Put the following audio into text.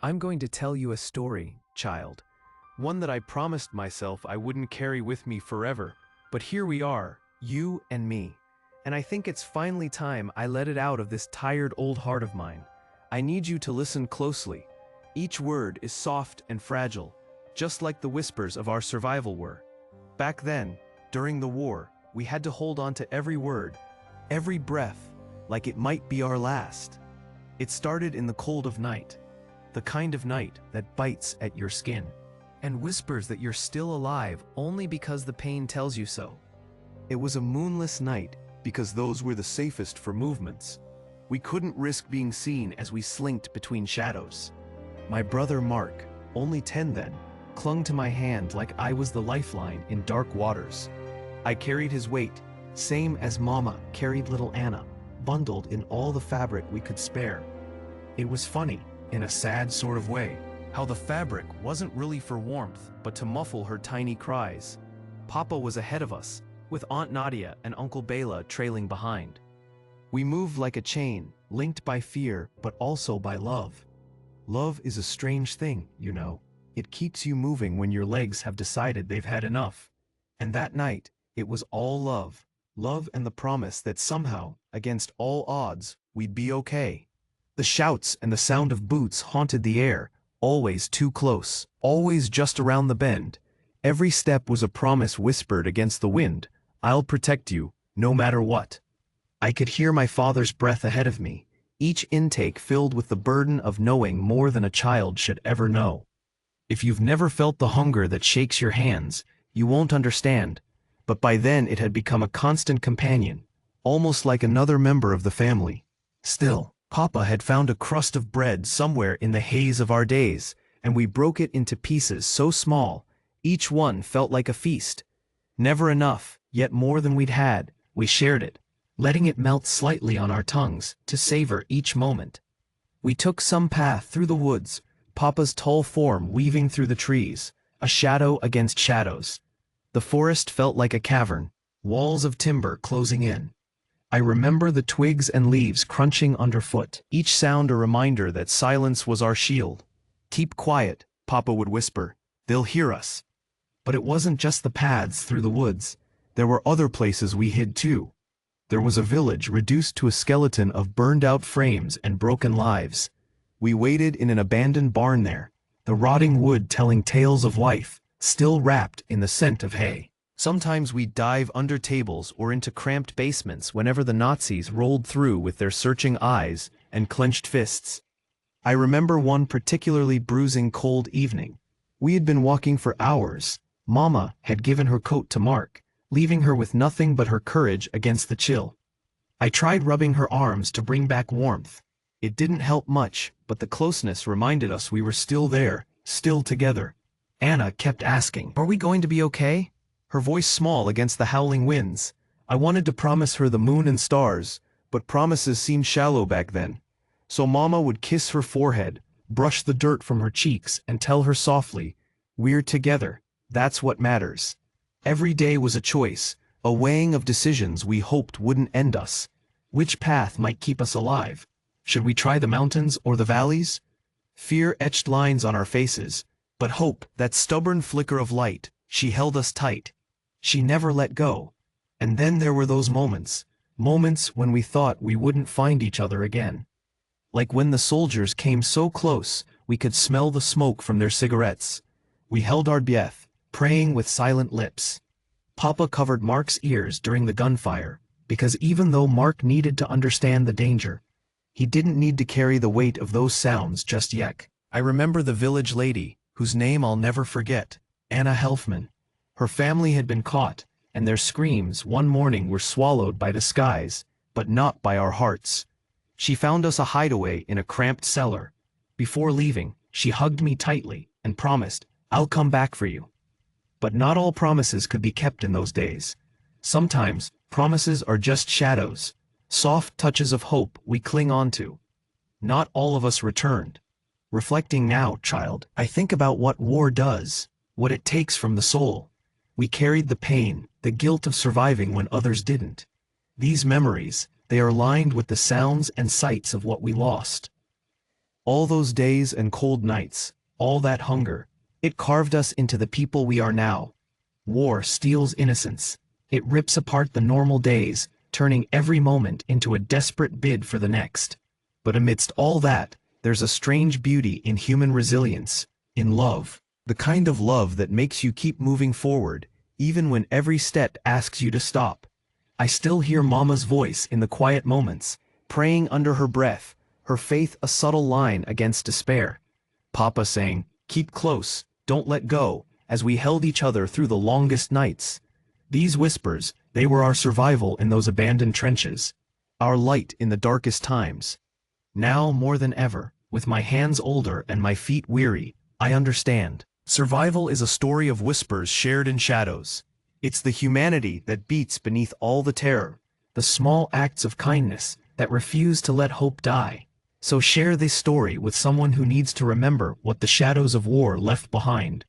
I'm going to tell you a story, child. One that I promised myself I wouldn't carry with me forever. But here we are, you and me. And I think it's finally time I let it out of this tired old heart of mine. I need you to listen closely. Each word is soft and fragile, just like the whispers of our survival were. Back then, during the war, we had to hold on to every word, every breath, like it might be our last. It started in the cold of night, the kind of night that bites at your skin and whispers that you're still alive only because the pain tells you so. It was a moonless night because those were the safest for movements. We couldn't risk being seen as we slinked between shadows. My brother Mark, only 10 then, clung to my hand like I was the lifeline in dark waters. I carried his weight, same as Mama carried little Anna, bundled in all the fabric we could spare. It was funny, in a sad sort of way, how the fabric wasn't really for warmth, but to muffle her tiny cries. Papa was ahead of us, with Aunt Nadia and Uncle Bela trailing behind. We moved like a chain, linked by fear, but also by love. Love is a strange thing, you know. It keeps you moving when your legs have decided they've had enough. And that night, it was all love. Love and the promise that somehow, against all odds, we'd be okay. The shouts and the sound of boots haunted the air, always too close, always just around the bend. Every step was a promise whispered against the wind. I'll protect you, no matter what. I could hear my father's breath ahead of me, each intake filled with the burden of knowing more than a child should ever know. If you've never felt the hunger that shakes your hands, you won't understand, but by then it had become a constant companion, almost like another member of the family. Still, Papa had found a crust of bread somewhere in the haze of our days, and we broke it into pieces so small, each one felt like a feast. Never enough, yet more than we'd had, we shared it, letting it melt slightly on our tongues to savor each moment. We took some path through the woods, Papa's tall form weaving through the trees, a shadow against shadows. The forest felt like a cavern, walls of timber closing in. I remember the twigs and leaves crunching underfoot, each sound a reminder that silence was our shield. Keep quiet, Papa would whisper, they'll hear us. But it wasn't just the paths through the woods. There were other places we hid too. There was a village reduced to a skeleton of burned-out frames and broken lives. We waited in an abandoned barn there, the rotting wood telling tales of life, still wrapped in the scent of hay. Sometimes we'd dive under tables or into cramped basements whenever the Nazis rolled through with their searching eyes and clenched fists. I remember one particularly bruising cold evening. We had been walking for hours. Mama had given her coat to Mark, leaving her with nothing but her courage against the chill. I tried rubbing her arms to bring back warmth. It didn't help much, but the closeness reminded us we were still there, still together. Anna kept asking, "Are we going to be okay?" Her voice small against the howling winds. I wanted to promise her the moon and stars, but promises seemed shallow back then. So Mama would kiss her forehead, brush the dirt from her cheeks, and tell her softly, "We're together, that's what matters." Every day was a choice, a weighing of decisions we hoped wouldn't end us. Which path might keep us alive? Should we try the mountains or the valleys? Fear etched lines on our faces, but hope, that stubborn flicker of light, she held us tight. She never let go. And then there were those moments when we thought we wouldn't find each other again. Like when the soldiers came so close, we could smell the smoke from their cigarettes. We held our breath, praying with silent lips. Papa covered Mark's ears during the gunfire, because even though Mark needed to understand the danger, he didn't need to carry the weight of those sounds just yet. I remember the village lady, whose name I'll never forget, Anna Helfman. Her family had been caught, and their screams one morning were swallowed by the skies, but not by our hearts. She found us a hideaway in a cramped cellar. Before leaving, she hugged me tightly and promised, "I'll come back for you." But not all promises could be kept in those days. Sometimes, promises are just shadows, soft touches of hope we cling on to. Not all of us returned. Reflecting now, child, I think about what war does, what it takes from the soul. We carried the pain, the guilt of surviving when others didn't. These memories, they are lined with the sounds and sights of what we lost. All those days and cold nights, all that hunger, it carved us into the people we are now. War steals innocence. It rips apart the normal days, turning every moment into a desperate bid for the next. But amidst all that, there's a strange beauty in human resilience, in love. The kind of love that makes you keep moving forward, even when every step asks you to stop. I still hear Mama's voice in the quiet moments, praying under her breath, her faith a subtle line against despair. Papa saying, "Keep close, don't let go," as we held each other through the longest nights. These whispers, they were our survival in those abandoned trenches, our light in the darkest times. Now more than ever, with my hands older and my feet weary, I understand. Survival is a story of whispers shared in shadows. It's the humanity that beats beneath all the terror, the small acts of kindness that refuse to let hope die. So share this story with someone who needs to remember what the shadows of war left behind.